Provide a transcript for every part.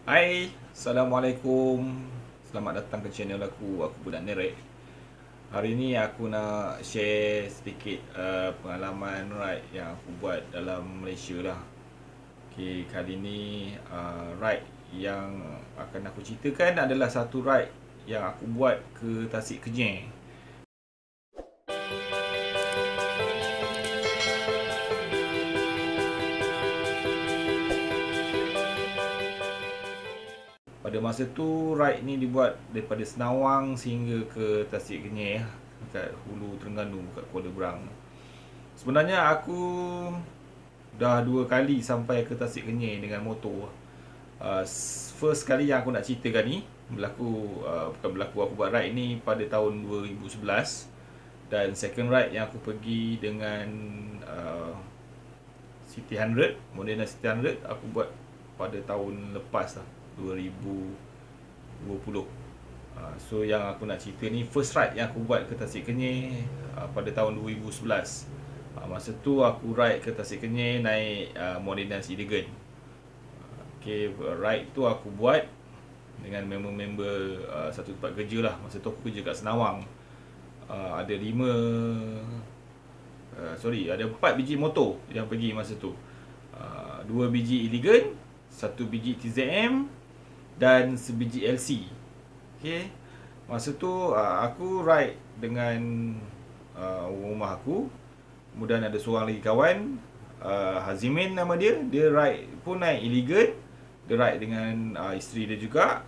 Hai, Assalamualaikum. Selamat datang ke channel aku Budak Nerek. Hari ni aku nak share sedikit pengalaman ride yang aku buat dalam Malaysia lah. Okay, kali ni ride yang akan aku ceritakan adalah satu ride yang aku buat ke Tasik Kenyir. Pada masa tu ride ni dibuat daripada Senawang sehingga ke Tasik Kenyir, dekat hulu Terengganu, kat Kuala Berang. Sebenarnya aku dah 2 kali sampai ke Tasik Kenyir dengan motor. First kali yang aku nak ceritakan ni bukan berlaku, aku buat ride ni pada tahun 2011. Dan second ride yang aku pergi dengan City 100, Modena City 100, aku buat pada tahun lepas lah, 2020. So yang aku nak cerita ni first ride yang aku buat ke Tasik Kenyir pada tahun 2011. Masa tu aku ride ke Tasik Kenyir naik Modena Citygen. Okay, ride tu aku buat dengan member-member satu tempat kerja lah. Masa tu aku kerja kat Senawang. Ada 4 biji motor yang pergi masa tu. 2 biji Iligan, 1 biji TZM dan sebiji LC. Okay, masa tu aku ride dengan rumah aku. Kemudian ada seorang lagi kawan, Hazimin nama dia. Dia ride pun naik Iligan. Dia ride dengan isteri dia juga.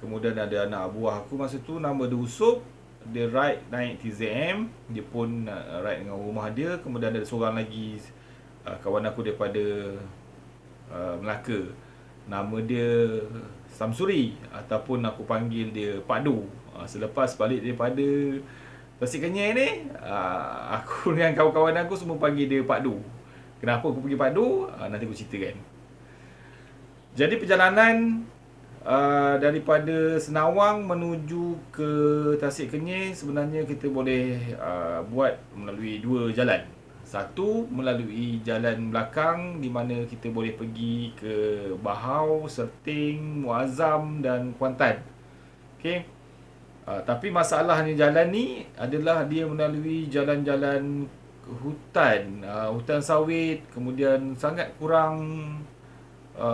Kemudian ada anak buah aku masa tu, nama dia Usup. Dia ride naik TZM. Dia pun ride dengan rumah dia. Kemudian ada seorang lagi kawan aku daripada Melaka. Nama dia Samsuri, ataupun aku panggil dia Pak Du. Selepas balik daripada Tasik Kenyir ni, aku dengan kawan-kawan aku semua panggil dia Pak Du. Kenapa aku panggil Pak Du? Nanti aku ceritakan. Jadi perjalanan daripada Senawang menuju ke Tasik Kenyir sebenarnya kita boleh buat melalui 2 jalan. Satu, melalui jalan belakang di mana kita boleh pergi ke Bahau, Serting, Muazzam dan Kuantan. Okey. Tapi masalahnya jalan ni adalah dia melalui jalan-jalan hutan, hutan sawit, kemudian sangat kurang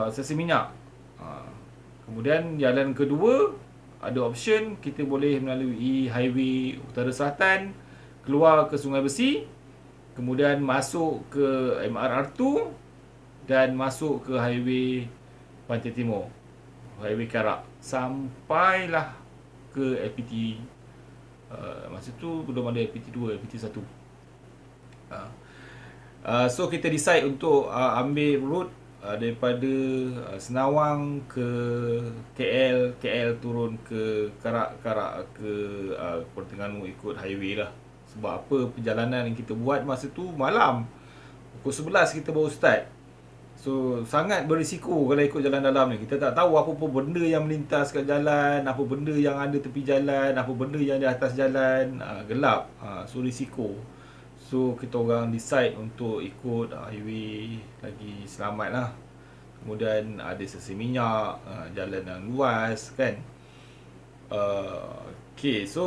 sesi minyak. Kemudian jalan kedua, ada option kita boleh melalui highway utara selatan, keluar ke Sungai Besi, kemudian masuk ke MRR2 dan masuk ke highway Pantai Timur, highway Karak, sampailah ke LPT. Masa tu belum ada LPT 2, LPT 1. So kita decide untuk ambil route daripada Senawang ke KL turun ke Karak, ke Kuala Terengganu ikut highway lah. Sebab apa, perjalanan yang kita buat masa tu malam, pukul 11 kita baru start. So sangat berisiko kalau ikut jalan dalam ni. Kita tak tahu apa pun benda yang melintas kat jalan, apa benda yang ada tepi jalan, apa benda yang di atas jalan. Gelap, so risiko. So kita orang decide untuk ikut highway lagi selamat lah. Kemudian ada sesi minyak, jalan yang luas kan. Okay, so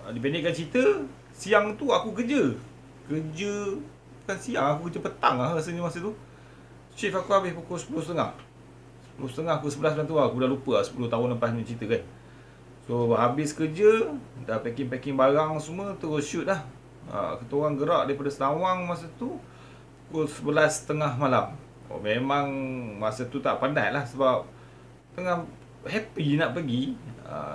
dipendekkan cerita, siang tu aku kerja. Bukan siang, aku kerja petang lah rasanya masa tu. Shift aku habis pukul 10.30. 10.30 aku 11 tu aku dah lupa lah, 10 tahun lepas ni cerita kan. So habis kerja, dah packing barang semua, terus shoot lah. Kita orang gerak daripada Senawang masa tu pukul 11.30 malam. Memang masa tu tak pandai lah sebab tengah happy nak pergi.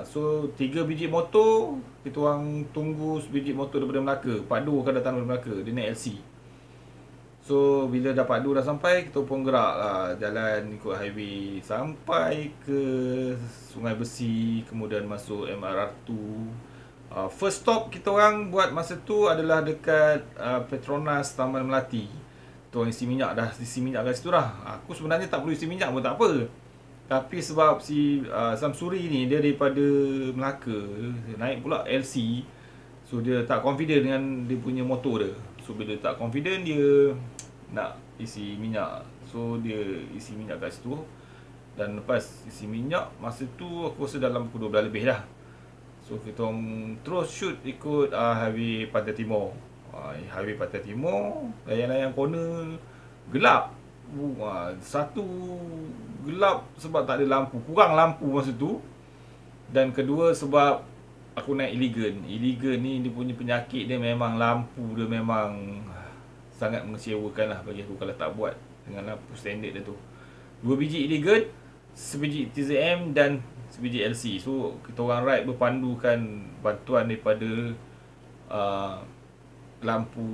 So 3 biji motor, kita orang tunggu sebiji motor daripada Melaka. Pak Du akan datang daripada Melaka, dia naik LC. So bila dah Pak Du dah sampai, kita pun gerak lah, jalan ikut highway sampai ke Sungai Besi, kemudian masuk MRR2. First stop kita orang buat masa tu adalah dekat Petronas Taman Melati. Tu orang isi minyak, dah isi minyak kat situ dah. Aku sebenarnya tak perlu isi minyak pun tak apa. Tapi sebab si Samsuri ni dia daripada Melaka, naik pula LC. So dia tak confident dengan dia punya motor dia. So bila tak confident, dia nak isi minyak. So dia isi minyak kat situ. Dan lepas isi minyak, masa tu aku rasa dalam pukul 12 lebih dah. So kita orang terus shoot ikut highway Pantai Timur. Highway Pantai Timur, layang-layang corner, gelap. Satu, gelap sebab tak ada lampu, kurang lampu masa tu. Dan kedua sebab aku naik Iligan. Iligan ni dia punya penyakit dia, memang lampu dia memang sangat mengecewakan lah bagi aku kalau tak buat dengan lampu standard dia tu. 2 biji Iligan, sebiji TZM dan sebiji LC. So kita orang ride berpandukan bantuan daripada lampu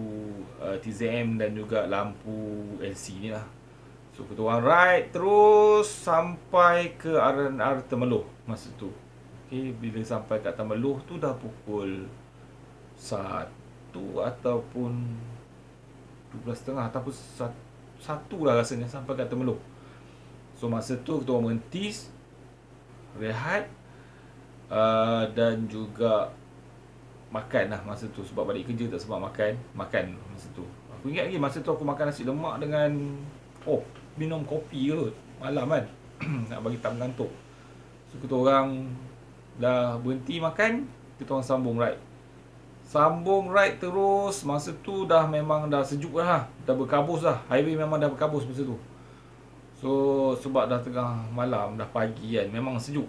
TZM dan juga lampu LC ni lah. So kita orang ride terus sampai ke RNR Temeloh masa tu. Okay, bila sampai kat Temeloh tu dah pukul 1 ataupun 12.30 ataupun 1 lah rasanya sampai kat Temeloh. So masa tu kita orang berhenti, rehat dan juga makan lah masa tu. Sebab balik kerja tak sempat makan masa tu. Aku ingat lagi masa tu aku makan nasi lemak dengan minum kopi kot malam kan. Nak bagi tak mengantuk. So kita orang dah berhenti makan, kita orang sambung ride terus. Masa tu dah memang dah sejuk lah, dah berkabus lah. Highway memang dah berkabus masa tu. So sebab dah tengah malam, dah pagi kan, memang sejuk.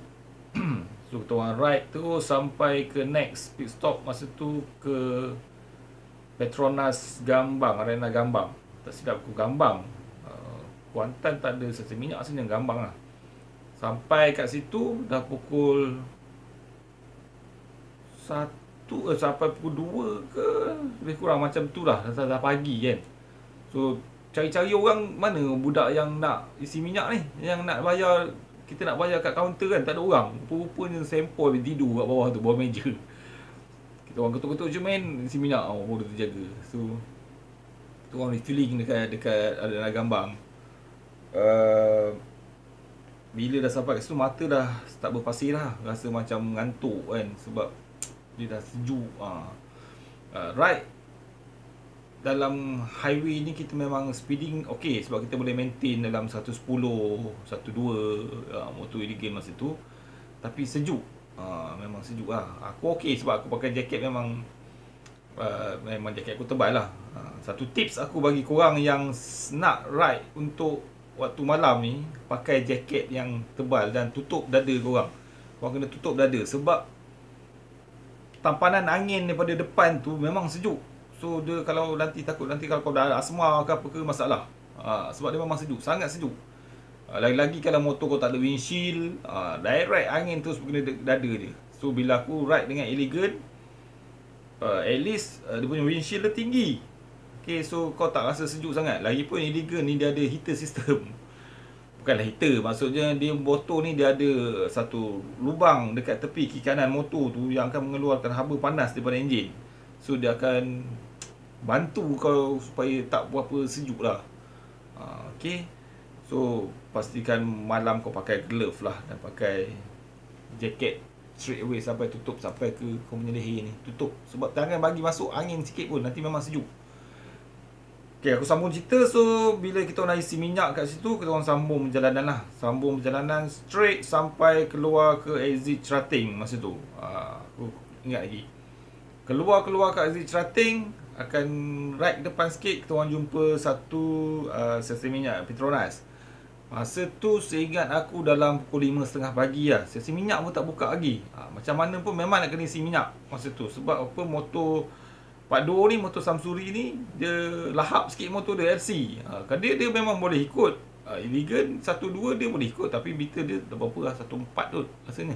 So kita orang ride terus sampai ke next pit stop masa tu ke Petronas Gambang, Arena Gambang. Tak silap aku Gambang. Kuantan tak ada stesen minyak, asalnya Gambang lah. Sampai kat situ dah pukul 1 sampai pukul 2 ke, lebih kurang macam tu lah. Dah pagi kan. So cari-cari orang mana budak yang nak isi minyak ni, yang nak bayar. Kita nak bayar kat kaunter kan, tak ada orang. Rupa-rupanya sempoi tidur kat bawah tu, bawah meja. Kita orang ketuk-ketuk je main isi minyak, baru terjaga. So kita orang refilling dekat Arena Gambang. Bila dah sampai kat situ, mata dah start berpasir lah. Rasa macam ngantuk kan, sebab dia dah sejuk. Ride dalam highway ni kita memang speeding okey, sebab kita boleh maintain dalam 110, 102 motor Iligan masa tu. Tapi sejuk, memang sejuk lah. Aku okey sebab aku pakai jaket, memang jaket aku tebal lah. Satu tips aku bagi korang yang nak ride untuk waktu malam ni, pakai jaket yang tebal dan tutup dada korang. Korang kena tutup dada sebab tampanan angin daripada depan tu memang sejuk. So dia kalau nanti kalau kau dah asma ke apa ke masalah. Sebab dia memang sejuk, sangat sejuk. Lagi-lagi kalau motor kau tak ada windshield, direct angin terus kena dada dia. So bila aku ride dengan Iligan, at least dia punya windshield dia tinggi. Okay, so kau tak rasa sejuk sangat. Lagipun Iligan ni dia ada heater system. Bukanlah heater, maksudnya dia motor ni dia ada satu lubang dekat tepi kiri kanan motor tu yang akan mengeluarkan haba panas daripada enjin. So dia akan bantu kau supaya tak berapa sejuk lah. Okay, so pastikan malam kau pakai glove lah dan pakai jaket straight away sampai tutup, sampai ke kau punya leher ni tutup. Sebab jangan bagi masuk angin sikit pun, nanti memang sejuk. Okay, aku sambung cerita. So bila kita nak isi minyak kat situ, kita orang sambung perjalanan lah. Sambung perjalanan straight sampai keluar ke exit Cerating masa tu. Aku ingat lagi. Keluar kat exit Cerating, akan right depan sikit kita orang jumpa satu stesen minyak Petronas. Masa tu seingat aku dalam pukul 5.30 pagi lah. Stesen minyak pun tak buka lagi. Macam mana pun memang nak kena isi minyak masa tu. Sebab apa, motor Pak Do ni, motor Samsuri ni, dia lahap sikit motor dia LC. Dia memang boleh ikut. Iligan 1.2 dia boleh ikut, tapi meter dia tak berapa lah, 1.4 tu rasanya.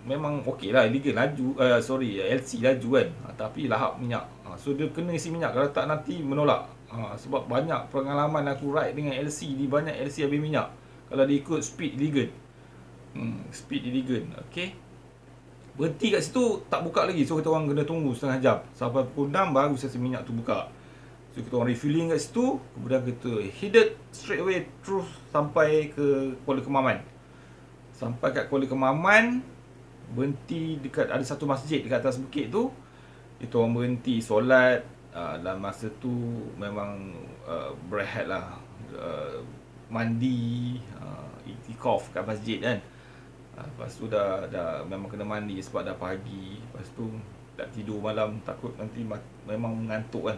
Memang okey lah Iligan laju, LC laju kan. Tapi lahap minyak. So dia kena isi minyak, kalau tak nanti menolak. Sebab banyak pengalaman aku ride dengan LC ni, banyak LC habis minyak kalau dia ikut speed Iligan. Speed Iligan, okey. Berhenti kat situ, tak buka lagi. So kita orang kena tunggu setengah jam. Sampai pukul 6 baru stesen minyak tu buka. So kita orang refilling kat situ. Kemudian kita headed straight away terus sampai ke Kuala Kemaman. Sampai kat Kuala Kemaman, berhenti dekat, ada satu masjid dekat atas bukit tu. Kita orang berhenti solat. Dan masa tu memang berehat lah. mandi, iktikaf kat masjid kan. Lepas tu dah memang kena mandi sebab dah pagi. Lepas tu tak tidur malam, takut nanti memang mengantuk kan.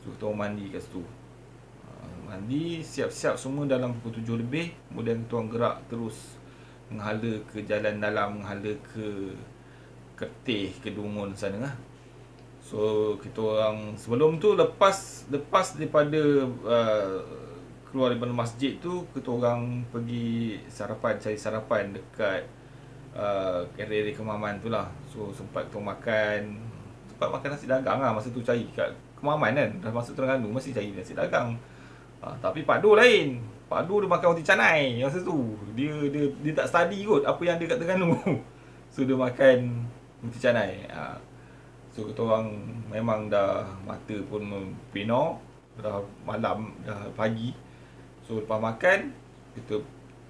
So kita orang mandi kat situ. Mandi, siap-siap semua dalam pukul 7 lebih. Kemudian kita orang gerak terus menghala ke jalan dalam, menghala ke Kertih, ke Dungun sana lah. So kita orang sebelum tu lepas daripada keluar daripada masjid tu, kita orang pergi cari sarapan dekat area Kemaman tu lah. So sempat kita makan nasi dagang lah masa tu, cari kat Kemaman kan. Dah masuk Terengganu mesti cari nasi dagang. Tapi Pak Do lain. Pak Do dia makan roti canai masa tu. Dia tak study kot apa yang ada kat Terengganu. So dia makan roti canai. So kita orang memang dah mata pun pino, dah malam, dah pagi. So lepas makan kita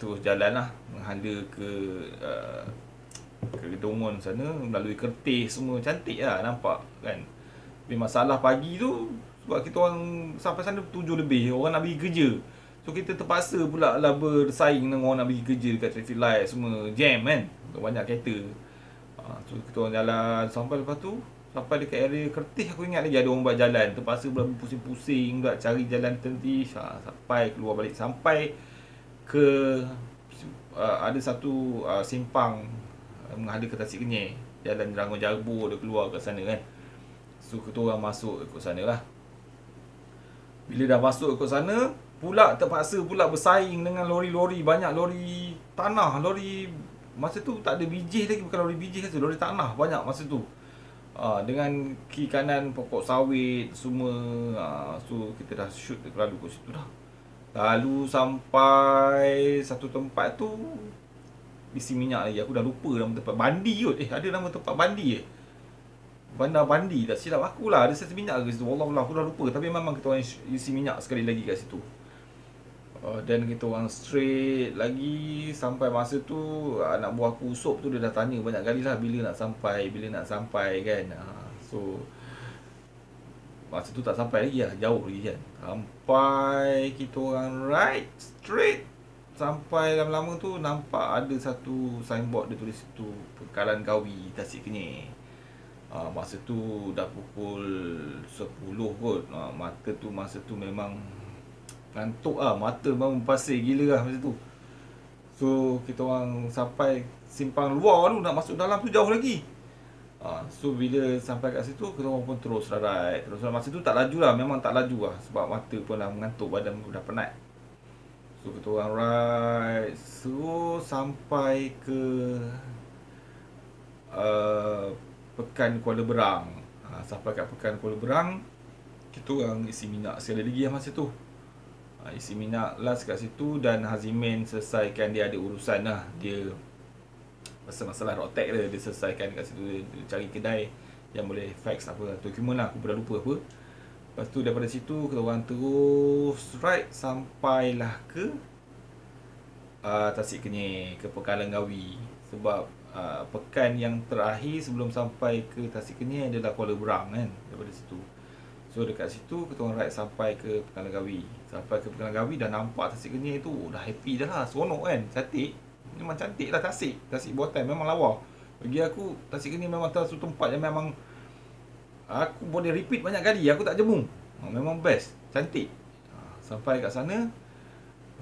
terus jalan lah, menghala ke Dungun sana, melalui Kertih semua. Cantik lah nampak kan. Tapi masalah pagi tu sebab kita orang sampai sana 7 lebih, orang nak pergi kerja. So kita terpaksa pula lah bersaing dengan orang nak pergi kerja dekat traffic light, semua jam kan, banyak kereta. So kita orang jalan sampai, lepas tu sampai dekat area Kertih, aku ingat lagi ada orang buat jalan. Terpaksa pula pusing-pusing pula cari jalan terhenti sampai keluar balik. Sampai ke ada satu simpang menghadap ke Tasik Kenyir, jalan Rangun Jarbo, dia keluar kat sana kan. So kita orang masuk ikut sana lah. Bila dah masuk ikut sana, pula terpaksa pula bersaing dengan lori-lori. Banyak lori tanah, lori masa tu tak ada bijih lagi, bukan lori bijih saja, lori tanah banyak masa tu. Dengan kiri kanan pokok sawit semua. So kita dah shoot lalu kat situ dah. Lalu sampai satu tempat tu isi minyak lagi. Aku dah lupa nama tempat. Bandi kot. Ada nama tempat Bandi Bandar Bandi, tak silap aku lah. Ada sesi minyak ke situ, wallah aku dah lupa. Tapi memang kita orang isi minyak sekali lagi kat situ. Dan kita orang straight lagi. Sampai masa tu anak buah aku Usop tu dia dah tanya banyak kali lah bila nak sampai kan. So masa tu tak sampai lagi lah, jauh lagi kan. Sampai kita orang ride straight, sampai lama-lama tu nampak ada satu signboard dia tulis situ Pekalan Kawi Tasik Kenyir. Masa tu dah pukul 10 kot. Mata tu masa tu memang ngantuk lah, mata memang pasir gila lah masa tu. So kita orang sampai simpang luar tu, nak masuk dalam tu jauh lagi. So bila sampai kat situ, kita orang pun terus ride. Masa tu tak laju lah, memang tak laju lah, sebab mata pun dah mengantuk, badan pun dah penat. So kita orang ride, so sampai ke Pekan Kuala Berang. Sampai kat Pekan Kuala Berang, kita orang isi minyak sekali lagi lah masa tu. Isi minyak last kat situ, dan Hazimin selesaikan, dia ada urusan lah. Dia masalah rotek dia selesaikan kat situ. Dia cari kedai yang boleh fax apa dokumen lah, aku dah lupa apa. Lepas tu daripada situ kita orang terus ride sampailah ke Tasik Kenyir, ke Pekalan Kawi. Sebab pekan yang terakhir sebelum sampai ke Tasik Kenyir adalah Kuala Berang kan, daripada situ. So dekat situ kita orang ride sampai ke Pekalan Kawi. Sampai ke Pekalan Kawi dah nampak Tasik Kenyir tu, dah happy dah lah, seronok kan, cantik. Memang cantik lah Tasik buatan, memang lawa. Bagi aku Tasik Kenyir memang satu tempat yang memang aku boleh repeat banyak kali, aku tak jemu. Memang best, cantik. Sampai kat sana,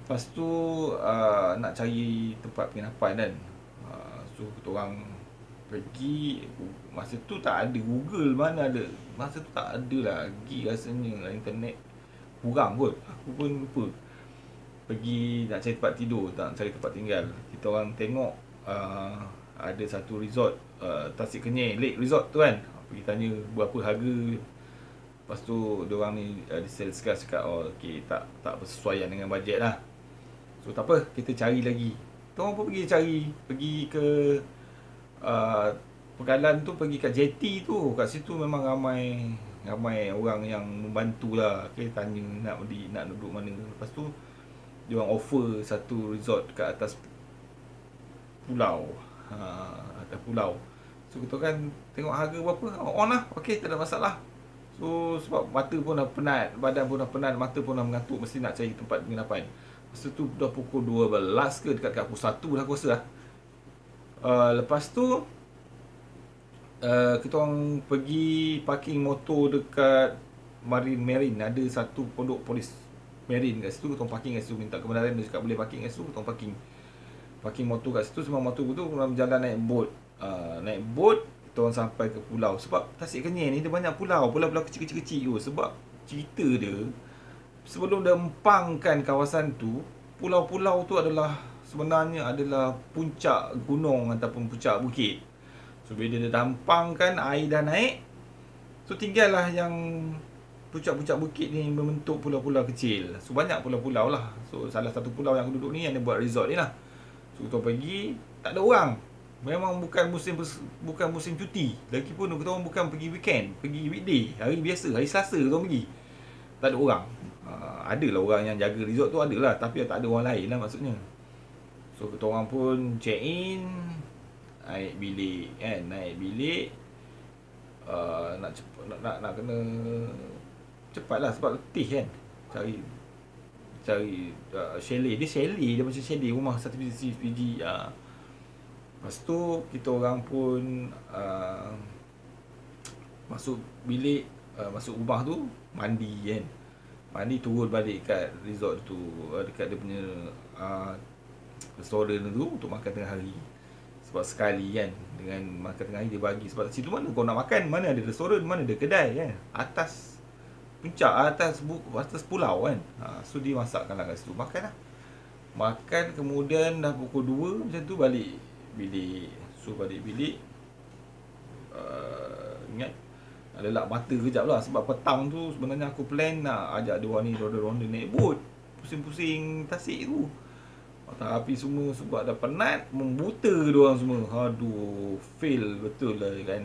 lepas tu nak cari tempat penginapan kan. So kita orang pergi. Masa tu tak ada Google, mana ada. Masa tu tak ada lagi rasanya, internet kurang kot. Aku pun lupa. Pergi nak cari tempat tidur, tak cari tempat tinggal. Kita orang tengok ada satu resort, Tasik Kenyir Lake Resort tu kan. Pergi tanya berapa harga. Lepas tu diorang ni diseleskan, cakap okey, tak bersesuaian dengan bajet lah. So tak apa, kita cari lagi. Kita orang pun pergi ke Pekalan tu, pergi kat JT tu. Kat situ memang ramai orang yang membantu lah. Okay, tanya nak duduk mana. Lepas tu diorang offer satu resort kat atas pulau. Atas pulau. So kita kan tengok harga berapa, on lah, okey, tak ada masalah. So sebab mata pun dah penat, badan pun dah penat, mata pun dah mengantuk, mesti nak cari tempat penginapan. Masa tu dah pukul 12 ke, dekat pukul 1 dah aku rasa lah. Lepas tu kita orang pergi parking motor dekat Marine. Ada satu pondok polis Marine kat situ. Kita orang parking kat situ. Minta kebenaran dia cakap boleh parking kat situ. Kita orang parking motor kat situ. Semua motor tu berjalan naik boat. Naik boat, kita orang sampai ke pulau. Sebab Tasik Kenyir ni dia banyak pulau. Pulau-pulau kecil-kecil tu. Sebab cerita dia, sebelum dia empangkan kawasan tu, pulau-pulau tu sebenarnya adalah puncak gunung ataupun puncak bukit. So bila dia dampangkan, air dah naik, so tinggallah yang puncak-puncak bukit ni membentuk pulau-pulau kecil. So banyak pulau-pulau lah. So salah satu pulau yang aku duduk ni yang dia buat resort ni lah. So kita pergi, tak ada orang. Memang bukan musim cuti. Lagipun kita orang bukan pergi weekend, pergi weekday, hari biasa, hari Selasa kita orang pergi. Tak ada orang. Adalah orang yang jaga resort tu, adalah, tapi tak ada orang lain lah maksudnya. So kita orang pun check in, naik bilik kan, nak kena cepat lah sebab letih kan. Cari chalet. Dia macam chalet, rumah satu biji. Lepas tu kita orang pun masuk bilik, masuk rumah tu, mandi kan. Mandi, turun balik kat resort tu, dekat dia punya restoran tu untuk makan tengah hari. Sebab sekali kan, dengan makan tengah hari dia bagi. Sebab situ mana kau nak makan, mana ada restoran, mana ada kedai kan. Atas puncak, atas pulau kan. So dia masakkan lah kat situ, makan lah. Makan, kemudian dah pukul 2 macam tu balik bilik. So balik bilik, ingat nak lelak mata kejap lah. Sebab petang tu sebenarnya aku plan nak ajak dia orang ni ronda-ronda naik boat, pusing-pusing Tasik tu. Tapi semua sebab dah penat, membuta diorang semua. Aduh, fail betul lah kan.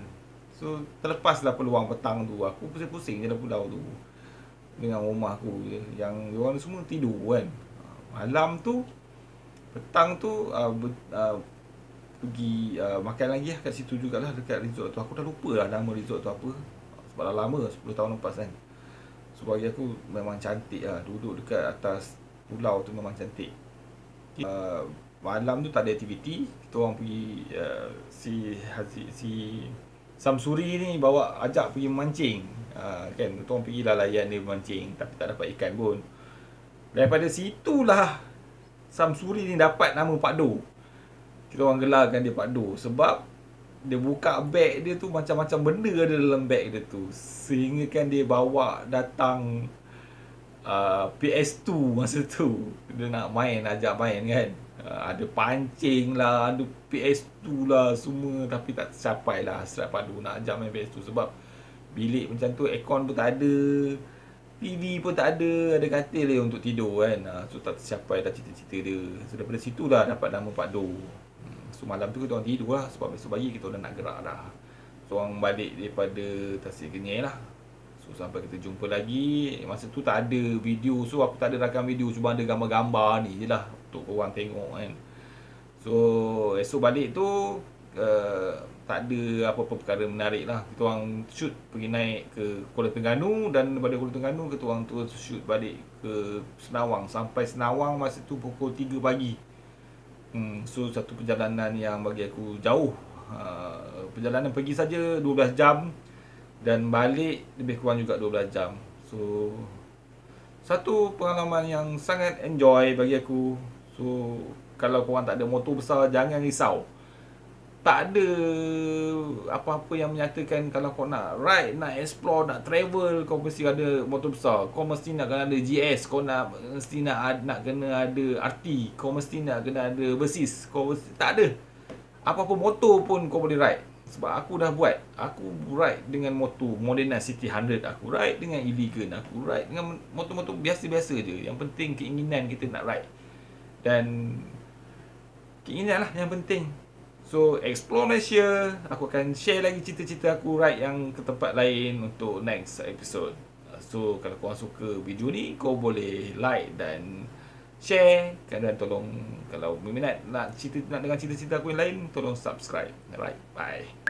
So terlepaslah peluang petang tu. Aku pusing-pusing je dah pulau tu dengan rumah aku je, yang diorang semua tidur kan. Malam tu, petang tu pergi makan lagi lah kat situ jugalah, dekat resort tu. Aku dah lupa lah nama resort tu apa, sebab dah lama, 10 tahun lepas kan. So bagi aku memang cantik lah, duduk dekat atas pulau tu memang cantik. Malam tu tak ada aktiviti. Kita orang pergi si Samsuri ni ajak pergi memancing. Kan, kita orang pergilah layan dia memancing, tapi tak dapat ikan pun. Daripada situlah Samsuri ni dapat nama Pak Do. Kita orang gelarkan dia Pak Do sebab dia buka beg dia tu, macam-macam benda ada dalam beg dia tu. Sehingga kan dia bawa datang PS2 masa tu. Dia nak ajak main kan. Ada pancing lah, ada PS2 lah semua. Tapi tak tercapai lah hasrat Pak Do nak ajak main PS2. Sebab bilik macam tu, aircon pun tak ada, TV pun tak ada katil dia untuk tidur kan. So tak tercapai dah cita-cita dia. So daripada situ lah dapat nama Pak Do. So malam tu kita orang tidur lah, sebab besok pagi kita dah nak gerak dah. So orang balik daripada Tasik Kenyir lah. So sampai kita jumpa lagi. Masa tu tak ada video, so aku tak ada rakam video, cuma ada gambar-gambar ni je lah untuk korang tengok kan. So esok balik tu tak ada apa-apa perkara menarik lah. Kita orang shoot pergi naik ke Kuala Terengganu, dan daripada Kuala Terengganu kita orang terus shoot balik ke Senawang. Sampai Senawang masa tu pukul 3 pagi. So satu perjalanan yang bagi aku jauh. Perjalanan pergi saja 12 jam dan balik lebih kurang juga 12 jam. So satu pengalaman yang sangat enjoy bagi aku. So kalau korang tak ada motor besar, jangan risau. Tak ada apa-apa yang menyatakan kalau kau nak ride, nak explore, nak travel, kau mesti ada motor besar. Kau mesti nak kena ada GS, kau mesti nak kena ada RT, kau mesti nak kena ada Versys. Kau mesti, tak ada. Apa-apa motor pun kau boleh ride. Sebab aku dah buat. Aku ride dengan motor Moderna City 100, aku ride dengan Elegant, aku ride dengan motor-motor biasa-biasa je. Yang penting keinginan kita nak ride. Dan keinginan lah yang penting. So explore Malaysia. Aku akan share lagi cerita-cerita aku ride yang ke tempat lain untuk next episode. So kalau korang suka video ni, kau boleh like dan share. Dan tolong, kalau berminat nak dengar cerita-cerita aku yang lain, tolong subscribe. Alright, bye.